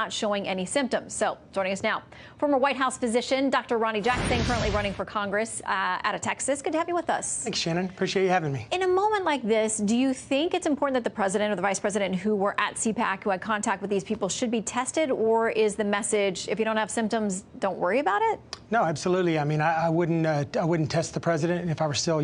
not showing any symptoms. So joining us now, former White House physician, Dr. Ronny currently running for Congress out of Texas. Good to have you with us. Thanks, Shannon. Appreciate you having me. In a moment like this, do you think it's important that the president or the vice president who were at CPAC, who had contact with these people, should be tested? Or is the message, if you don't have symptoms, don't worry about it? No, absolutely. I mean, I wouldn't test the president if I were still,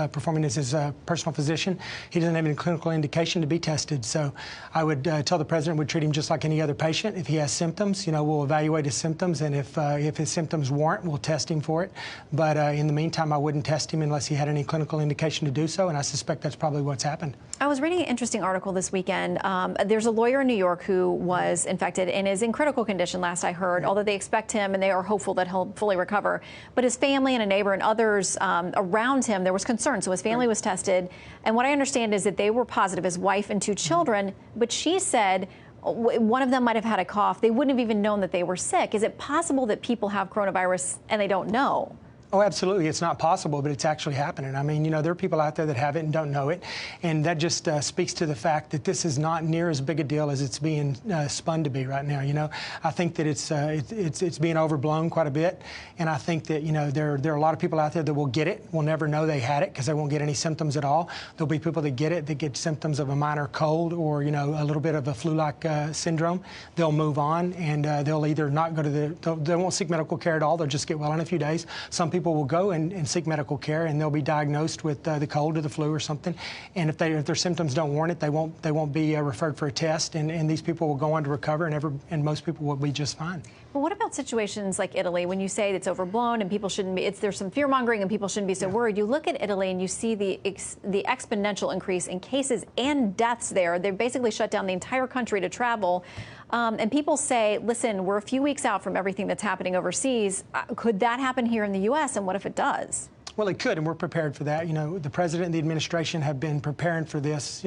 performing as his personal physician. He doesn't have any clinical indication to be tested. So I would tell the president would treat him just like any other patient. If he has symptoms, we'll evaluate his symptoms, and if his symptoms warrant, we'll test him for it. But in the meantime, I wouldn't test him unless he had any clinical indication to do so, and I suspect that's probably what's happened. I was reading an interesting article this weekend. There's a lawyer in New York who was infected and is in critical condition, last I heard, although they expect him and they are hopeful that he'll fully recover. But his family and a neighbor and others around him, there was concern. So his family was tested. And what I understand is that they were positive, his wife and 2 children. But she said one of them might have had a cough. They wouldn't have even known that they were sick. Is it possible that people have coronavirus and they don't know? Oh, absolutely. It's not possible, but it's actually happening. I mean, there are people out there that have it and don't know it. And that just speaks to the fact that this is not near as big a deal as it's being spun to be right now. I think that it's being overblown quite a bit. And I think that, there are a lot of people out there that will get it, will never know they had it because they won't get any symptoms at all. There'll be people that get it, that get symptoms of a minor cold or, a little bit of a flu-like syndrome. They'll move on and they'll either not go to they won't seek medical care at all. They'll just get well in a few days. Some people will go and seek medical care, and they'll be diagnosed with the cold or the flu or something. And if their symptoms don't warrant it, they won't be referred for a test. And these people will go on to recover, and most people will be just fine. But what about situations like Italy, when you say it's overblown and people shouldn't be? There's some fear mongering and people shouldn't be so worried. You look at Italy and you see the exponential increase in cases and deaths there. They've basically shut down the entire country to travel. And people say, listen, we're a few weeks out from everything that's happening overseas. Could that happen here in the U.S.? And what if it does? Well, it could, and we're prepared for that. The president and the administration have been preparing for this.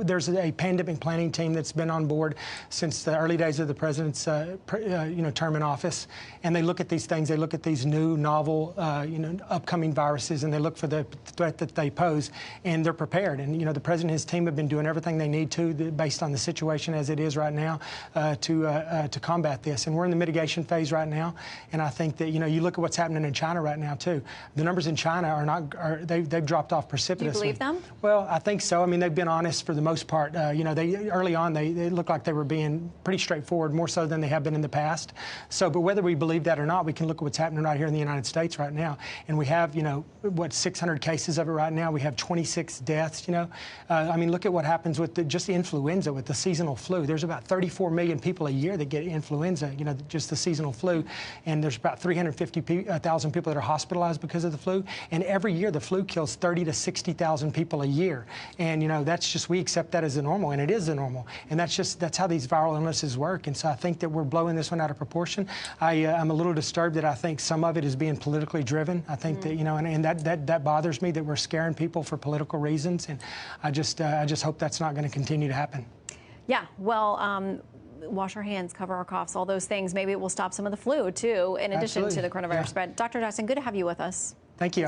There's a pandemic planning team that's been on board since the early days of the president's, term in office. And they look at these things. They look at these new, novel, upcoming viruses, and they look for the threat that they pose, and they're prepared. And, the president and his team have been doing everything they need to, based on the situation as it is right now, to combat this. And we're in the mitigation phase right now. And I think that, you look at what's happening in China right now, too. The numbers in China they've dropped off precipitously. Do you believe them? Well, I think so. I mean, they've been honest for the most part. Early on, they looked like they were being pretty straightforward, more so than they have been in the past. So, but whether we believe that or not, we can look at what's happening right here in the United States right now. And we have, 600 cases of it right now. We have 26 deaths, I mean, look at what happens with just the influenza, with the seasonal flu. There's about 34 million people a year that get influenza, just the seasonal flu. And there's about 350,000 people that are hospitalized because of the flu. And every year, the flu kills 30 to 60,000 people a year. And, that's just, we accept that as the normal, and it is the normal. And that's how these viral illnesses work. And so I think that we're blowing this one out of proportion. I'm a little disturbed that I think some of it is being politically driven. I think that, and that bothers me, that we're scaring people for political reasons. And I just hope that's not going to continue to happen. Yeah, well, wash our hands, cover our coughs, all those things. Maybe it will stop some of the flu, too, in addition to the coronavirus spread. Dr. Jackson, good to have you with us. Thank you.